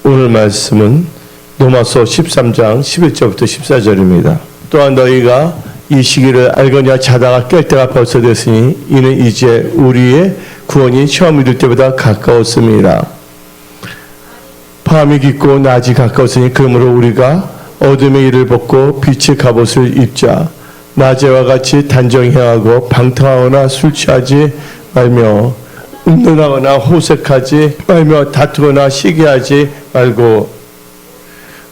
오늘 말씀은 로마서 13장 11절부터 14절입니다. 또한 너희가 이 시기를 알거냐 자다가 깰 때가 벌써 됐으니 이는 이제 우리의 구원이 처음 이룰 때보다 가까웠음이라. 밤이 깊고 낮이 가까웠으니 그러므로 우리가 어둠의 일을 벗고 빛의 갑옷을 입자. 낮에와 같이 단정히 행하고 방탕하거나 술 취하지 말며 음란하거나 호색하지 말며 다투거나 시기하지 말고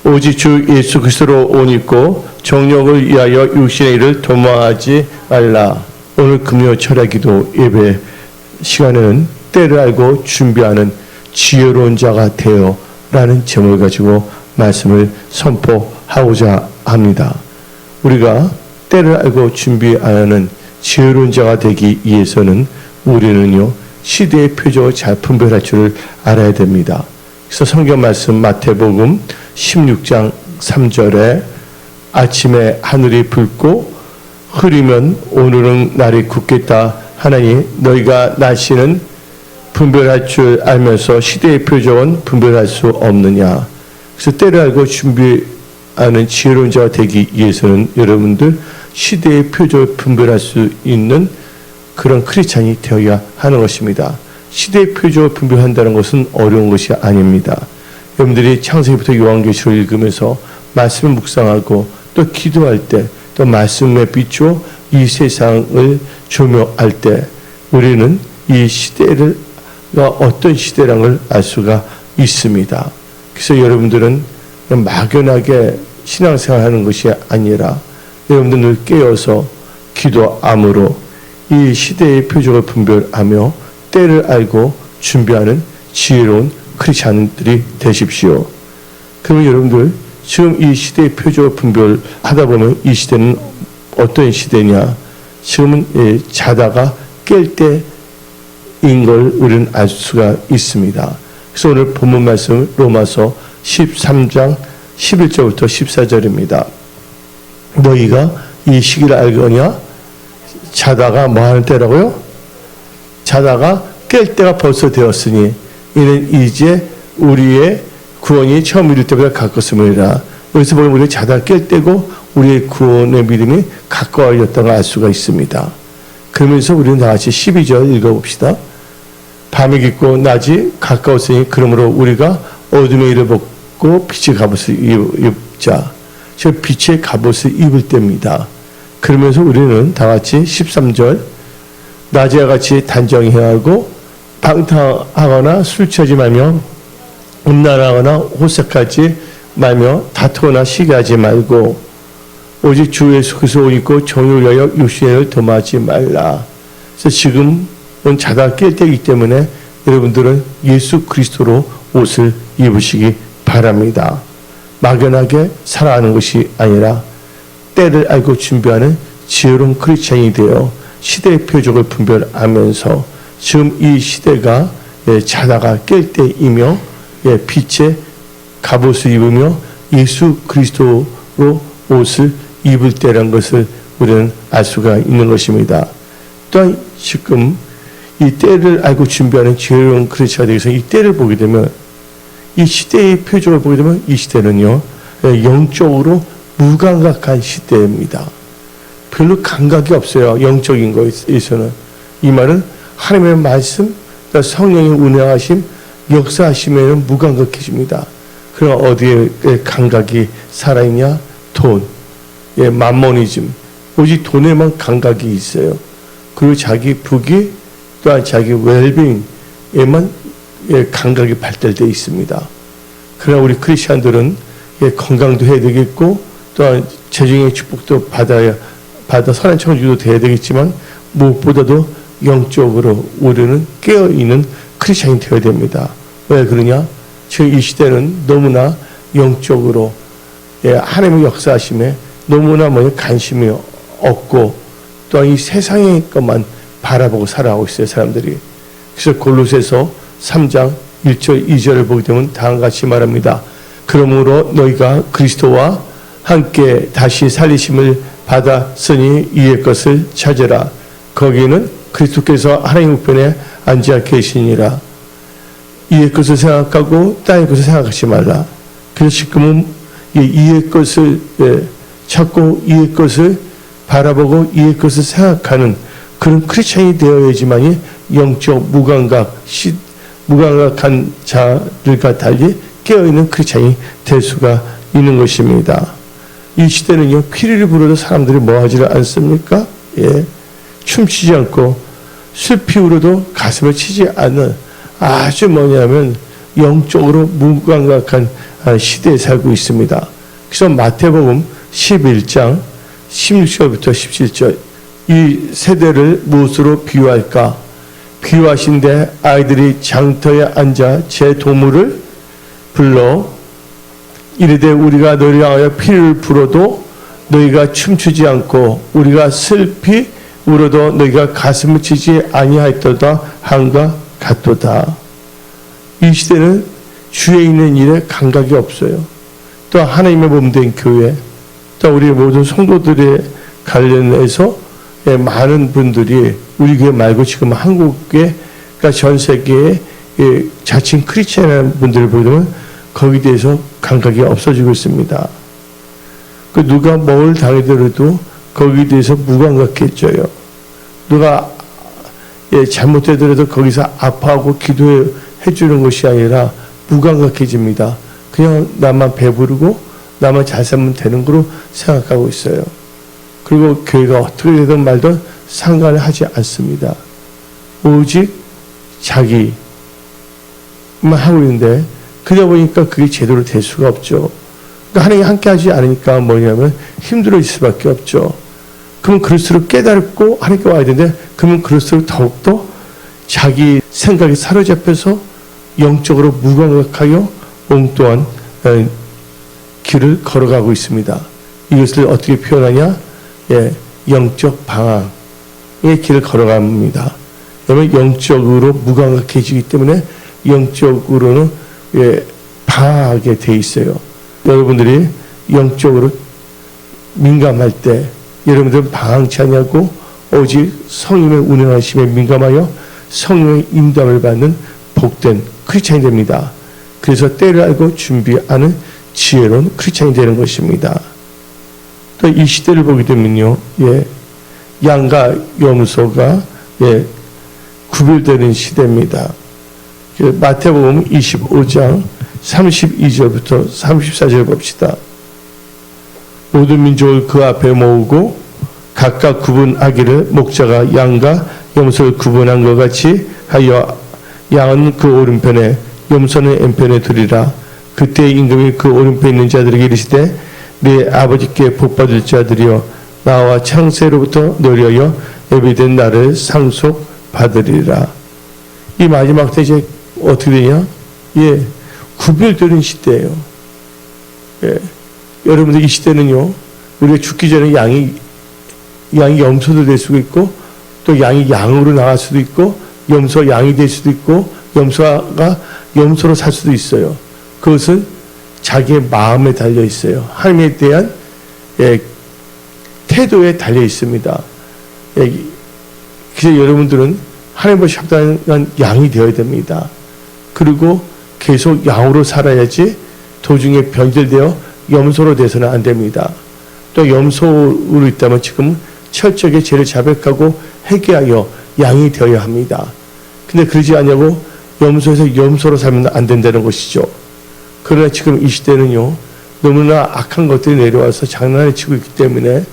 오직 주 예수 그리스도로 옷 입고 정욕을 위하여 육신의 일을 도모하지 말라. 오늘 금요 철야기도 예배 시간에는 때를 알고 준비하는 지혜로운 자가 되어 라는 제목을 가지고 말씀을 선포하고자 합니다. 우리가 때를 알고 준비하는 지혜로운 자가 되기 위해서는 우리는요 시대의 표적을 잘 분별할 줄을 알아야 됩니다. 그래서 성경 말씀 마태복음 16장 3절에 아침에 하늘이 붉고 흐리면 오늘은 날이 굳겠다 하나니 너희가 날씨는 분별할 줄 알면서 시대의 표적은 분별할 수 없느냐. 그래서 때를 알고 준비하는 지혜로운 자가 되기 위해서는 여러분들 시대의 표적을 분별할 수 있는 그런 크리스찬이 되어야 하는 것입니다. 시대의 표적을 분별한다는 것은 어려운 것이 아닙니다. 여러분들이 창세기부터 요한계시록을 읽으면서 말씀을 묵상하고 또 기도할 때 또 말씀에 비추어 이 세상을 조명할 때 우리는 이 시대가 어떤 시대라는 걸 알 수가 있습니다. 그래서 여러분들은 막연하게 신앙생활하는 것이 아니라 여러분들 늘 깨어서 기도함으로 이 시대의 표적을 분별하며 때를 알고 준비하는 지혜로운 크리스찬들이 되십시오. 그러면 여러분들 지금 이 시대의 표적을 분별하다 보면 이 시대는 어떤 시대냐? 지금은 자다가 깰 때인 걸 우리는 알 수가 있습니다. 그래서 오늘 본문 말씀 로마서 13장 11절부터 14절입니다. 너희가 이 시기를 알거냐? 자다가 뭐 하는 때라고요? 자다가 깰 때가 벌써 되었으니 이는 이제 우리의 구원이 처음 이룰 때보다 가까웠음이라. 여기서 보면 우리가 자다가 깰 때고 우리의 구원의 믿음이 가까워졌다는 걸 알 수가 있습니다. 그러면서 우리는 다 같이 12절 읽어봅시다. 밤이 깊고 낮이 가까웠으니 그러므로 우리가 어둠의 일을 벗고 빛의 갑옷을 입자. 저 빛의 갑옷을 입을 때입니다. 그러면서 우리는 다 같이 13절 낮에와 같이 단정히 행하고 방탕하거나 술 취하지 말며 음란하거나 호색하지 말며 다투거나 시기하지 말고 오직 주 예수 그리스도 옷 입고 정욕을 위하여 육신의 일을 도모하지 말라. 그래서 지금은 자다 깰 때이기 때문에 여러분들은 예수 그리스도로 옷을 입으시기 바랍니다. 막연하게 살아가는 것이 아니라 때를 알고 준비하는 지혜로운 크리스찬이 되어 시대의 표적을 분별하면서 지금 이 시대가 자다가 깰 때이며 빛의 갑옷을 입으며 예수 그리스도로 옷을 입을 때라는 것을 우리는 알 수가 있는 것입니다. 또한 지금 이 때를 알고 준비하는 지혜로운 크리스찬이 되기 위해서 이 때를 보게 되면 이 시대의 표적을 보게 되면 이 시대는요 영적으로 무감각한 시대입니다. 별로 감각이 없어요. 영적인 거에 있어서는. 이 말은 하나님의 말씀, 성령의 운행하심, 역사하심에는 무감각해집니다. 그럼 어디에 감각이 살아있냐? 돈, 만모니즘. 오직 돈에만 감각이 있어요. 그리고 자기 부귀, 또한 자기 웰빙에만 감각이 발달되어 있습니다. 그러나 우리 크리스찬들은 건강도 해야 되겠고 또한 재정의 축복도 받아 선한 청주도 돼야 되겠지만 무엇보다도 영적으로 우리는 깨어있는 크리스찬이 되어야 됩니다. 왜 그러냐? 지금 이 시대는 너무나 영적으로 하나님의 역사하심에 너무나 관심이 없고 또한 이 세상의 것만 바라보고 살아가고 있어요. 사람들이. 그래서 골로새서 3장 1절 2절을 보게 되면 다음과 같이 말합니다. 그러므로 너희가 그리스도와 함께 다시 살리심을 받았으니 이의 것을 찾으라. 거기는 그리스도께서 하나님 우편에 앉아 계시니라. 이의 것을 생각하고 땅의 것을 생각하지 말라. 그래서 지금은 이의 것을 찾고 이의 것을 바라보고 이의 것을 생각하는 그런 크리스천이 되어야지만이 영적 무감각한 자들과 달리 깨어있는 크리스천이 될 수가 있는 것입니다. 이 시대는요, 피리를 불어도 사람들이 뭐하지를 않습니까? 춤추지 않고 슬피 울어도 가슴을 치지 않는 아주 뭐냐면 영적으로 무감각한 시대에 살고 있습니다. 그래서 마태복음 11장 16절부터 17절 이 세대를 무엇으로 비유할까? 비유하신데 아이들이 장터에 앉아 제 도무를 불러 이르되 우리가 너희를 향하여 피를 불어도 너희가 춤추지 않고 우리가 슬피 울어도 너희가 가슴을 치지 아니하였도다 한과 같도다. 이 시대는 주에 있는 일에 감각이 없어요. 또 하나님의 몸된 교회, 또 우리 모든 성도들의 관련해서 많은 분들이 우리 교회 말고 지금 한국에, 그러니까 전 세계에 자칭 크리스천이라는 분들을 보면 거기에 대해서 감각이 없어지고 있습니다. 그 누가 뭘 당하더라도 거기에 대해서 무감각해져요. 누가 잘못되더라도 거기서 아파하고 기도해 주는 것이 아니라 무감각해집니다. 그냥 나만 배부르고 나만 잘 살면 되는 거로 생각하고 있어요. 그리고 교회가 어떻게 되든 말든 상관을 하지 않습니다. 오직 자기만 하고 있는데 그러다 보니까 그게 제대로 될 수가 없죠. 그러니까 하나님이 함께 하지 않으니까 뭐냐면 힘들어질 수밖에 없죠. 그러면 그럴수록 깨닫고 하나님께 와야 되는데 그러면 그럴수록 더욱더 자기 생각에 사로잡혀서 영적으로 무감각하여 엉뚱한 길을 걸어가고 있습니다. 이것을 어떻게 표현하냐? 영적 방황의 길을 걸어갑니다. 왜냐하면 영적으로 무감각해지기 때문에 영적으로는 방황하게 돼 있어요. 여러분들이 영적으로 민감할 때 여러분들은 방황치 않냐고 오직 성령의 운행하심에 민감하여 성령의 인도함을 받는 복된 크리스찬이 됩니다. 그래서 때를 알고 준비하는 지혜로운 크리스찬이 되는 것입니다. 또 이 시대를 보게 되면요, 양과 염소가 구별되는 시대입니다. 마태복음 25장 32절부터 34절 봅시다. 모든 민족을 그 앞에 모으고 각각 구분하기를 목자가 양과 염소를 구분한 것 같이 하여 양은 그 오른편에 염소는 왼편에 두리라. 그때 임금이 그 오른편에 있는 자들에게 이르시되 네 아버지께 복받을 자들이여 나와 창세로부터 너희여 예비된 나를 상속받으리라. 이 마지막 때 이제 어떻게 되냐? 구별되는 시대예요. 여러분들 이 시대는요, 우리가 죽기 전에 양이 염소도 될 수도 있고, 또 양이 양으로 나갈 수도 있고, 염소 양이 될 수도 있고, 염소가 염소로 살 수도 있어요. 그것은 자기의 마음에 달려 있어요. 하나님에 대한 태도에 달려 있습니다. 그래서 여러분들은 하나님과 합당한 양이 되어야 됩니다. 그리고 계속 양으로 살아야지 도중에 변질되어 염소로 돼서는 안 됩니다. 또 염소로 있다면 지금 철저하게 죄를 자백하고 회개하여 양이 되어야 합니다. 근데 그러지 않냐고 염소에서 염소로 살면 안 된다는 것이죠. 그러나 지금 이 시대는요, 너무나 악한 것들이 내려와서 장난을 치고 있기 때문에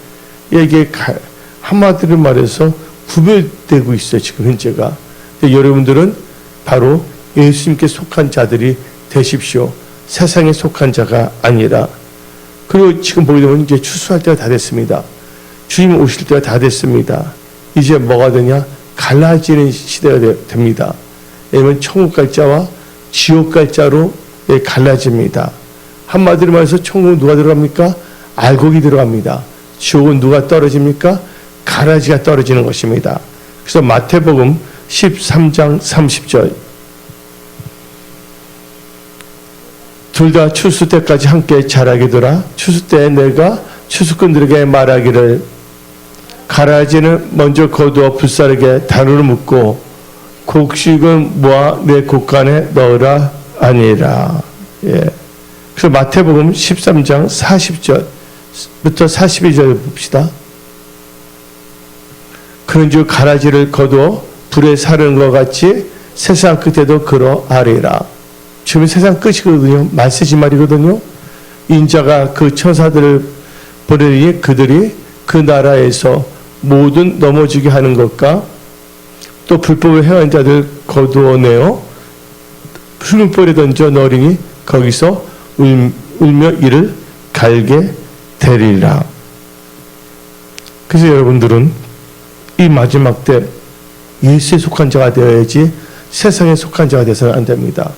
이게 한마디로 말해서 구별되고 있어요, 지금 현재가. 근데 여러분들은 바로 예수님께 속한 자들이 되십시오. 세상에 속한 자가 아니라. 그리고 지금 보게 되면 이제 추수할 때가 다 됐습니다. 주님 오실 때가 다 됐습니다. 이제 뭐가 되냐? 갈라지는 시대가 됩니다. 왜냐하면 천국 갈 자와 지옥 갈 자로 갈라집니다. 한마디로 말해서 천국은 누가 들어갑니까? 알곡이 들어갑니다. 지옥은 누가 떨어집니까? 가라지가 떨어지는 것입니다. 그래서 마태복음 13장 30절 둘 다 추수 때까지 함께 자라게 되라. 추수 때 내가 추수꾼들에게 말하기를 가라지는 먼저 거두어 불사르게 단으로 묶고 곡식은 모아 내 곡간에 넣으라 아니라. 예. 그래서 마태복음 13장 40절부터 42절 봅시다. 그런즉 가라지를 거두어 불에 사르는 것 같이 세상 끝에도 그러하리라. 지금 세상 끝이거든요. 말세지 말이거든요. 인자가 그 천사들을 보내니 그들이 그 나라에서 모든 넘어지게 하는 것과 또 불법을 행한 자들 거두어내어 푸른불에 던져 넣으리니 거기서 울며 이를 갈게 되리라. 그래서 여러분들은 이 마지막 때 예수에 속한 자가 되어야지 세상에 속한 자가 되어서는 안 됩니다.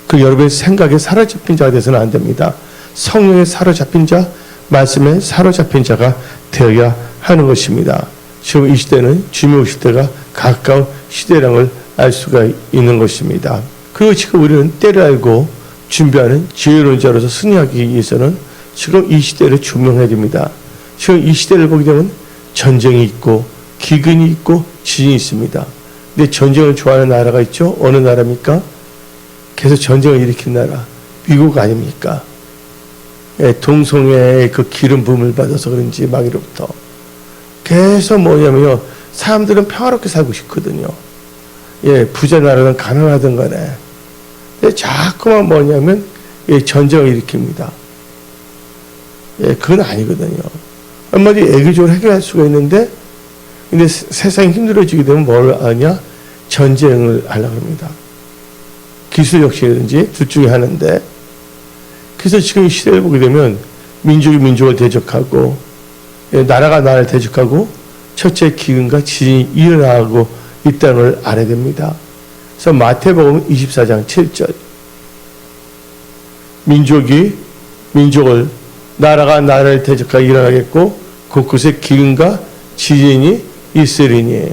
그 여러분의 생각에 사로잡힌 자가 되어서는 안 됩니다. 성령에 사로잡힌 자, 말씀에 사로잡힌 자가 되어야 하는 것입니다. 지금 이 시대는 주님 오실 때가 가까운 시대라는 걸 알 수가 있는 것입니다. 그리고 지금 우리는 때를 알고 준비하는 지혜로운 자로서 승리하기 위해서는 지금 이 시대를 조명해야 됩니다. 지금 이 시대를 보게 되면 전쟁이 있고 기근이 있고 지진이 있습니다. 근데 전쟁을 좋아하는 나라가 있죠. 어느 나라입니까? 계속 전쟁을 일으킨 나라, 미국 아닙니까? 예, 동성애의 그 기름 부음을 받아서 그런지 마귀로부터 계속 뭐냐면요, 사람들은 평화롭게 살고 싶거든요. 예, 부자 나라든 가난하든 간에. 근데 자꾸만 뭐냐면 예, 전쟁을 일으킵니다. 예, 그건 아니거든요. 한마디 애교적으로 해결할 수가 있는데, 근데 세상이 힘들어지게 되면 뭘 하냐? 전쟁을 하려고 합니다. 기술 혁신이든지 둘 중에 하나인데, 그래서 지금 이 시대를 보게 되면 민족이 민족을 대적하고 나라가 나라를 대적하고 첫째 기근과 지진이 일어나고 있다는 걸 알아야 됩니다. 그래서 마태복음 24장 7절 민족이 민족을 나라가 나라를 대적하여 일어나겠고 곳곳에 기근과 지진이 있으리니.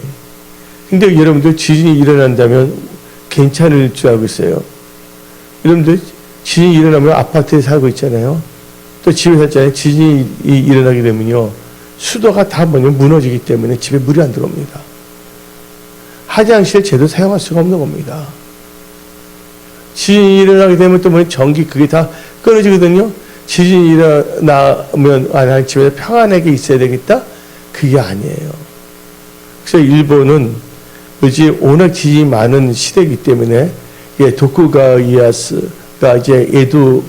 근데 여러분들 지진이 일어난다면 괜찮을 줄 알고 있어요. 여러분들 지진이 일어나면 아파트에 살고 있잖아요. 또 집에 살잖아요. 지진이 일어나게 되면요, 수도가 다 무너지기 때문에 집에 물이 안 들어옵니다. 화장실 제대로 사용할 수가 없는 겁니다. 지진이 일어나게 되면 또 전기 그게 다 끊어지거든요. 지진이 일어나면 난 집에 평안하게 있어야 되겠다? 그게 아니에요. 그래서 일본은 요즘 워낙 지진이 많은 시대이기 때문에 도쿠가와 이에야스가 이제 에도,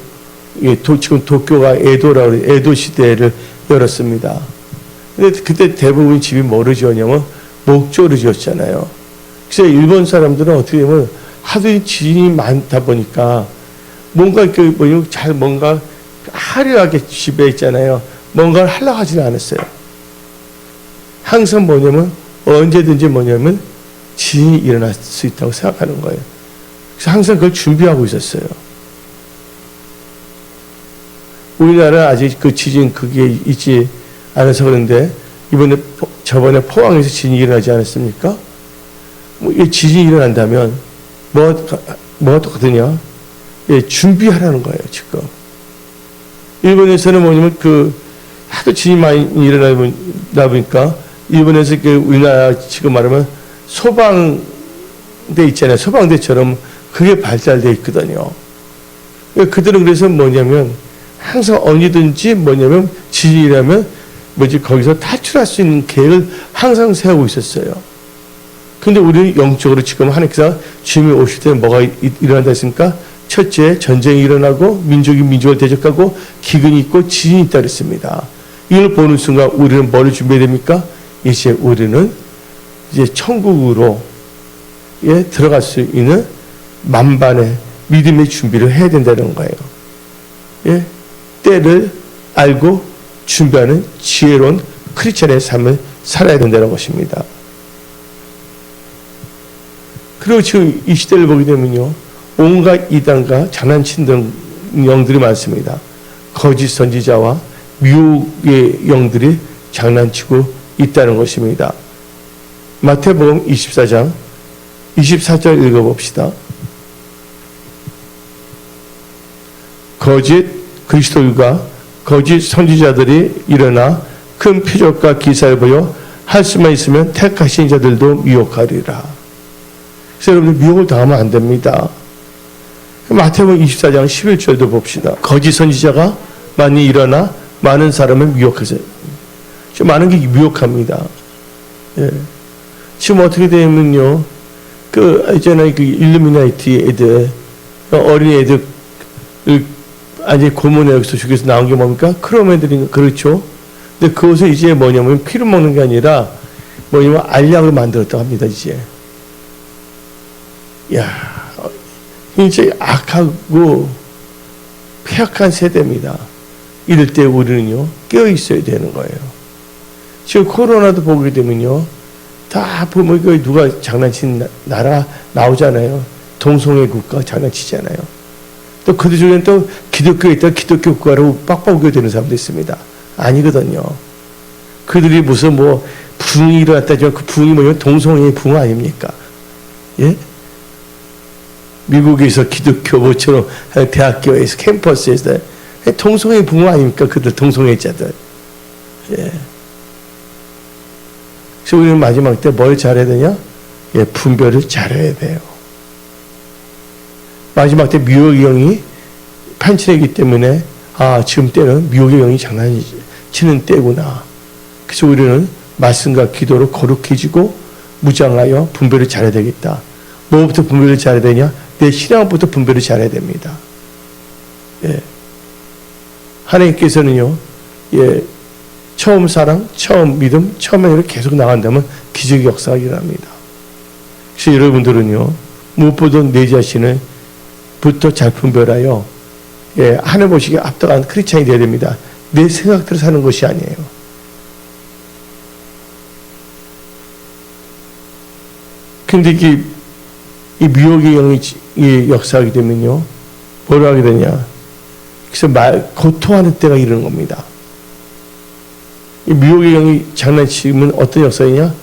지금 도쿄가 에도라고 해요. 에도 시대를 열었습니다. 근데 그때 대부분 집이 뭐를 지었냐면 목조를 지었잖아요. 그래서 일본 사람들은 어떻게 보면 하도 지진이 많다 보니까 뭔가 잘 뭔가 화려하게 집에 있잖아요. 뭔가를 하려고 하지는 않았어요. 항상 뭐냐면 언제든지 뭐냐면 지진이 일어날 수 있다고 생각하는 거예요. 그래서 항상 그걸 준비하고 있었어요. 우리나라 아직 그 지진 그게 있지 않아서 그런데 저번에 포항에서 지진이 일어나지 않았습니까? 이 지진이 일어난다면 뭐가 똑같으냐? 예, 준비하라는 거예요, 지금. 일본에서는 뭐냐면 하도 지진이 많이 일어나다 보니까 일본에서 우리나라 지금 말하면 소방대 있잖아요. 소방대처럼 그게 발달되어 있거든요. 그들은 그래서 뭐냐면 항상 언제든지 뭐냐면 지진이라면 거기서 탈출할 수 있는 계획을 항상 세우고 있었어요. 근데 우리는 영적으로 지금 하나님께서 주님이 오실 때 뭐가 일어난다 했습니까? 첫째, 전쟁이 일어나고 민족이 민족을 대적하고 기근이 있고 지진이 있다 그랬습니다. 이걸 보는 순간 우리는 뭐를 준비해야 됩니까? 이제 우리는 이제 천국으로 들어갈 수 있는 만반의 믿음의 준비를 해야 된다는 거예요. 예? 때를 알고 준비하는 지혜로운 크리스천의 삶을 살아야 된다는 것입니다. 그리고 지금 이 시대를 보게 되면요, 온갖 이단과 장난치는 영들이 많습니다. 거짓 선지자와 미혹의 영들이 장난치고 있다는 것입니다. 마태복음 24장 24절 읽어봅시다. 거짓 그리스도인과 거짓 선지자들이 일어나 큰 표적과 기사를 보여 할 수만 있으면 택하신 자들도 미혹하리라. 그래서 여러분들 미혹을 당하면 안 됩니다. 마태복음 24장 11절도 봅시다. 거짓 선지자가 많이 일어나 많은 사람을 미혹하세요. 지금 많은 게 미혹합니다. 예. 지금 어떻게 되면요, 있잖아요, 일루미나이티 애들, 어린 애들, 아니, 고문에 여기서 죽여서 나온 게 뭡니까? 크롬 애들인 거, 그렇죠? 근데 그것을 이제 뭐냐면 피를 먹는 게 아니라 뭐냐면 알약을 만들었다고 합니다, 이제. 야, 이제 악하고 폐악한 세대입니다. 이럴 때 우리는요, 깨어 있어야 되는 거예요. 지금 코로나도 보게 되면요, 다 보면 누가 장난친 나라 나오잖아요. 동성애 국가 장난치잖아요. 또 그들 중에는 또 기독교에 있다 기독교 국가로 빡빡 우겨되는 사람도 있습니다. 아니거든요. 그들이 무슨 뭐 부흥이 일어났다 하지만 그 부흥이 뭐냐면 동성애의 부흥 아닙니까? 예? 미국에서 기독교 모처럼 대학교에서 캠퍼스에서 동성애 부흥 아닙니까? 그들 동성애자들. 예. 그래서 우리는 마지막 때 뭘 잘해야 되냐? 예, 분별을 잘해야 돼요. 마지막 때 미혹의 영이 판치내기 때문에 지금 때는 미혹의 영이 장난치는 때구나. 그래서 우리는 말씀과 기도로 거룩해지고 무장하여 분별을 잘해야 되겠다. 뭐부터 분별을 잘해야 되냐? 내 신앙부터 분별을 잘해야 됩니다. 예. 하나님께서는요, 예, 처음 사랑, 처음 믿음, 처음 행위를 계속 나간다면 기적의 역사가 일어납니다. 그래서 여러분들은요, 무엇보다 내 자신을 부터 잘 분별하여, 예, 하늘 보시기에 합당한 크리스찬이 되어야 됩니다. 내 생각대로 사는 것이 아니에요. 근데 이 미혹의 영이 역사하게 되면요, 뭐로 하게 되냐? 그래서 고통하는 때가 이르는 겁니다. 이 미혹의 영이 장난치면 어떤 역사이냐?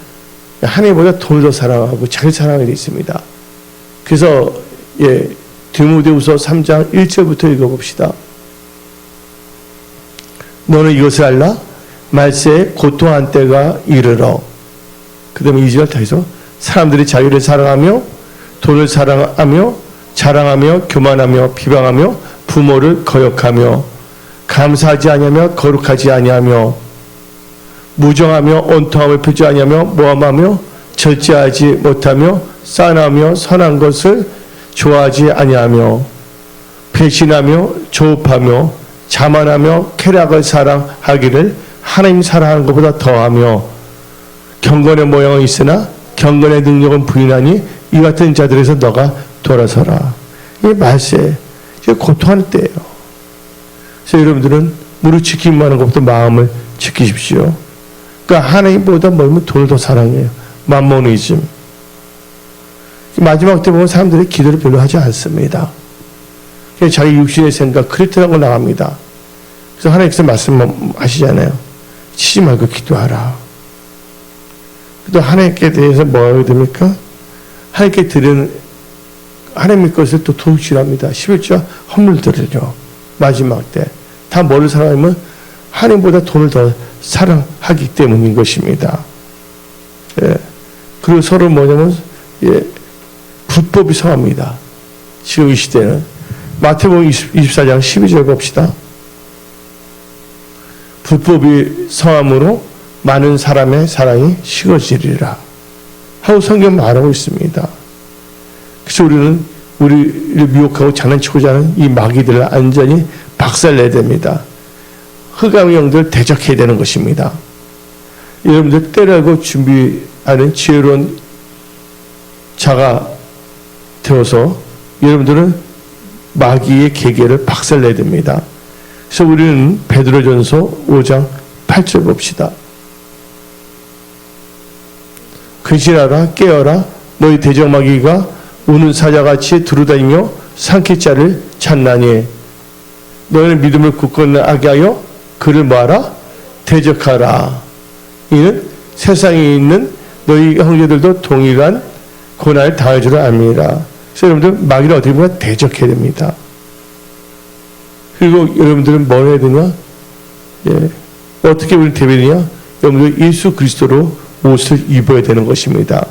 하나님보다 돈을 더 사랑하고 자기를 사랑하게 되어 있습니다. 그래서, 예, 디모데후서 3장 1절부터 읽어봅시다. 너는 이것을 알라? 말세에 고통한 때가 이르러. 그 다음에 2절 다해서 사람들이 자기를 사랑하며 돈을 사랑하며 자랑하며 교만하며 비방하며 부모를 거역하며 감사하지 아니하며 거룩하지 아니하며 무정하며 온통함을 펴지 아니하며 모함하며 절제하지 못하며 싸나며 선한 것을 좋아하지 아니하며 배신하며 조업하며 자만하며 쾌락을 사랑하기를 하나님 사랑하는 것보다 더하며 경건의 모양은 있으나 경건의 능력은 부인하니 이 같은 자들에서 너가 돌아서라. 이게 말세, 이게 고통하는 때예요. 그래서 여러분들은 무릎 지키기만 하는 것부터 마음을 지키십시오. 그러니까 하나님보다 뭐면 돈을 더 사랑해요. 맘모니즘. 마지막 때 보면 사람들이 기도를 별로 하지 않습니다. 그냥 자기 육신의 생각, 그렇다는 걸 나갑니다. 그래서 하나님께서 말씀하시잖아요. 치지 말고 기도하라. 또 하나님께 대해서 뭐 하게 됩니까? 하나님께 드리는 하나님의 것을 또 도둑질합니다. 11조 헌물 드리죠. 마지막 때. 다 뭐를 사랑하면 하나님보다 돈을 더 사랑하기 때문인 것입니다. 예. 그리고 서로 뭐냐면, 예, 불법이 성합니다. 지금 이 시대는. 마태복음 24장 12절 봅시다. 불법이 성함으로 많은 사람의 사랑이 식어지리라 하고 성경 말하고 있습니다. 그래서 우리는 우리를 미혹하고 장난치고자 하는 이 마귀들을 완전히 박살내야 됩니다. 흑암의 영들 대적해야 되는 것입니다. 여러분들 때라고 준비하는 지혜로운 자가 되어서 여러분들은 마귀의 계계를 박살내야 됩니다. 그래서 우리는 베드로전서 5장 8절 봅시다. 근신하라 깨어라 너희 대적마귀가 우는 사자같이 두루다니며 삼킬 자를 찾나니 너희는 믿음을 굳건히 하게 하여 그를 뭐하라? 대적하라. 이는 세상에 있는 너희 형제들도 동일한 고난을 당할 줄 압니다. 그래서 여러분들 마귀를 어떻게 보면 대적해야 됩니다. 그리고 여러분들은 뭘 해야 되냐? 예. 어떻게 우리 대변이냐? 여러분들 예수 그리스도로 옷을 입어야 되는 것입니다.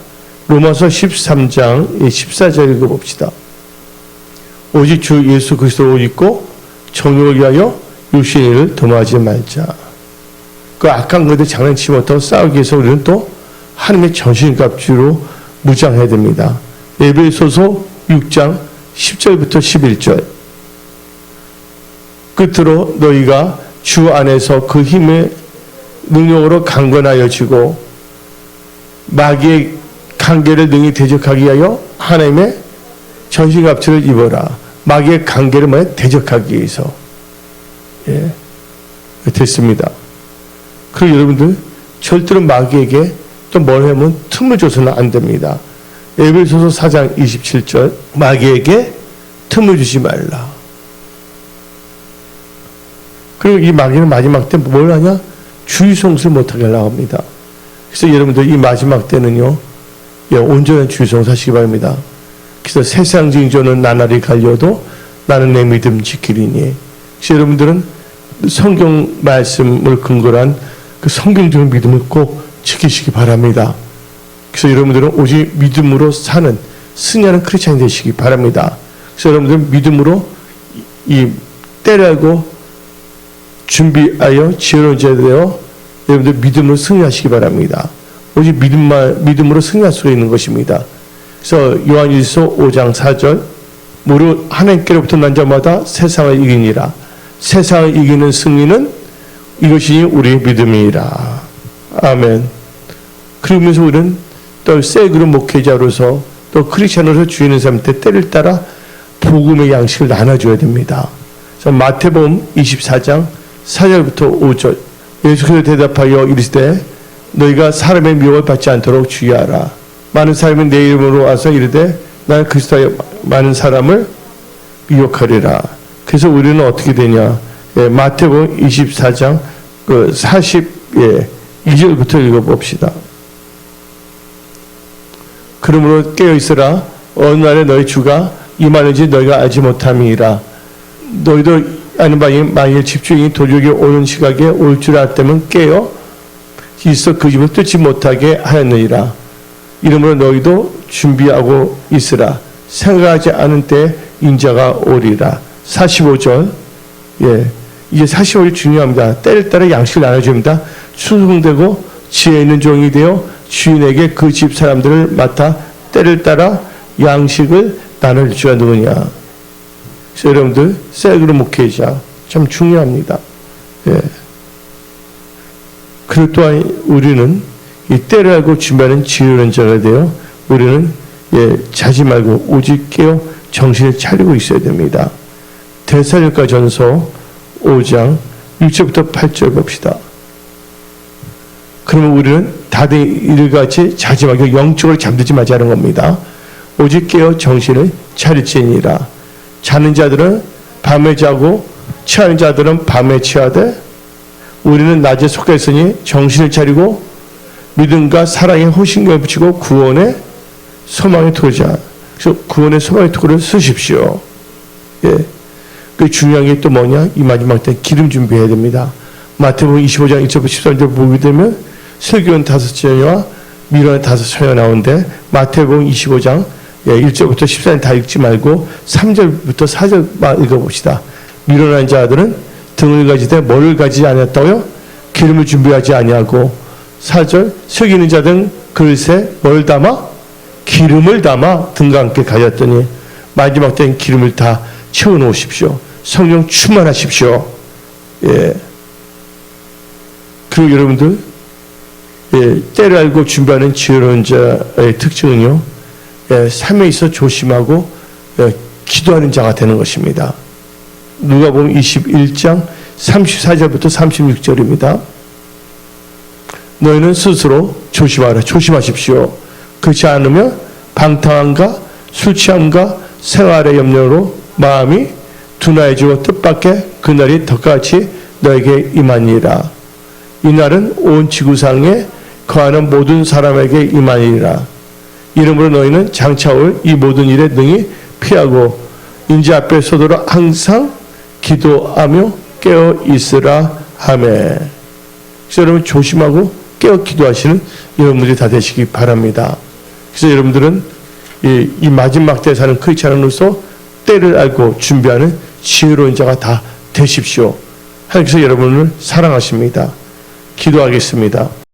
로마서 13장 14절 읽어봅시다. 오직 주 예수 그리스도를 옷 입고 정욕을 위하여 육신의 일을 도모하지 말자. 그 악한 것들 장난치지 못하고 싸우기 위해서 우리는 또 하나님의 전신갑주로 무장해야 됩니다. 에베소서 6장 10절부터 11절. 끝으로 너희가 주 안에서 그 힘의 능력으로 강건하여지고 마귀의 관계를 능히 대적하기 위하여 하나님의 전신갑주를 입어라. 마귀의 관계를 뭐야? 대적하기 위해서. 예. 됐습니다. 그리고 여러분들 절대로 마귀에게 또 뭘 하면 틈을 줘서는 안 됩니다. 에베소서 4장 27절 마귀에게 틈을 주지 말라. 그리고 이 마귀는 마지막 때 뭘 하냐? 주의성수를 못하게 하려고 합니다. 그래서 여러분들 이 마지막 때는요, 온전한 주의성수 하시기 바랍니다. 그래서 세상적인 저는 나날이 갈려도 나는 내 믿음 지키리니. 그래서 여러분들은 성경 말씀을 근거로 한 그 성경적인 믿음을 꼭 지키시기 바랍니다. 그래서 여러분들은 오직 믿음으로 사는 승리하는 크리스찬이 되시기 바랍니다. 그래서 여러분들은 믿음으로 이 때를 알고 준비하여 지혜로운 자 되어 여러분들 믿음으로 승리하시기 바랍니다. 오직 믿음으로 승리할 수가 있는 것입니다. 그래서 요한일서 5장 4절 무릇 하나님께로부터 난 자마다 세상을 이기니라. 세상을 이기는 승리는 이것이 우리의 믿음이라. 아멘. 그러면서 우리는 또 세그룹 목회자로서 또 크리스천으로서 주인의 사람한테 때를 따라 복음의 양식을 나눠줘야 됩니다. 그래서 마태복음 24장 4절부터 5절 예수께서 대답하여 이르시되 너희가 사람의 미혹을 받지 않도록 주의하라. 많은 사람이 내 이름으로 와서 이르되 나는 그리스도여 많은 사람을 미혹하리라. 그래서 우리는 어떻게 되냐? 마태복음 24장 42절부터 읽어봅시다. 그러므로 깨어있으라. 어느 날에 너희 주가 임하는지 너희가 알지 못함이라. 너희도 아는 바에 만일 집주인이 도둑이 오는 시각에 올 줄 알았다면 깨어 있어 그 집을 뜯지 못하게 하였느니라. 이러므로 너희도 준비하고 있으라. 생각하지 않은 때 인자가 오리라. 45절. 이게 45절이 중요합니다. 때를 따라 양식을 나눠줍니다. 충성되고 지혜 있는 종이 되어 주인에게 그 집 사람들을 맡아 때를 따라 양식을 나눌 주가 누구냐. 그래서 여러분들 셀그룹 목회자 참 중요합니다. 그리고 또한 우리는 이 때를 알고 준비하는 지혜로운 자가 되어 우리는 자지 말고 오직 깨어 정신을 차리고 있어야 됩니다. 데살로니가 전서 5장 6절부터 8절 봅시다. 그러면 우리는 다들 이같이 자지 말고 영적으로 잠들지 말자는 겁니다. 오직 깨어 정신을 차릴지니라. 자는 자들은 밤에 자고 취하는 자들은 밤에 취하되 우리는 낮에 속해 있으니 정신을 차리고 믿음과 사랑에 호신경을 붙이고 구원의 소망의 토자. 그래서 구원의 소망의 토구를 쓰십시오. 그 중요한 게 또 뭐냐? 이 마지막 때 기름 준비해야 됩니다. 마태복음 25장 1절부터 13절 보게 되면 슬기로운 5처녀와 미련한 5처녀가 나오는데 마태복음 25장 1절부터 14절 다 읽지 말고 3절부터 4절만 읽어봅시다. 미련한 자들은 등을 가지되 뭐를 가지지 아니었다고요? 기름을 준비하지 아니하고 4절 슬기는 자들은 그릇에 뭘 담아? 기름을 담아 등과 함께 가졌더니 마지막 때는 기름을 다 채워놓으십시오. 성령 충만하십시오. 그리고 여러분들 때를 알고 준비하는 지혜로운 자의 특징은요, 삶에 있어 조심하고 기도하는 자가 되는 것입니다. 누가복음 21장 34절부터 36절입니다. 너희는 스스로 조심하라. 조심하십시오. 그렇지 않으면 방탕함과 술 취함과 생활의 염려로 마음이 둔화해지고 뜻밖의 그날이 덕같이 너에게 임하니라. 이날은 온 지구상에 거하는 모든 사람에게 임하니라. 이러므로 너희는 장차 올 이 모든 일에 능히 피하고 인자 앞에 서도록 항상 기도하며 깨어 있으라 하매. 그래서 여러분 조심하고 깨어 기도하시는 여러분들이 다 되시기 바랍니다. 그래서 여러분들은 이 마지막 때 사는 크리스찬으로서 때를 알고 준비하는 지혜로운 자가 다 되십시오. 하나님께서 여러분을 사랑하십니다. 기도하겠습니다.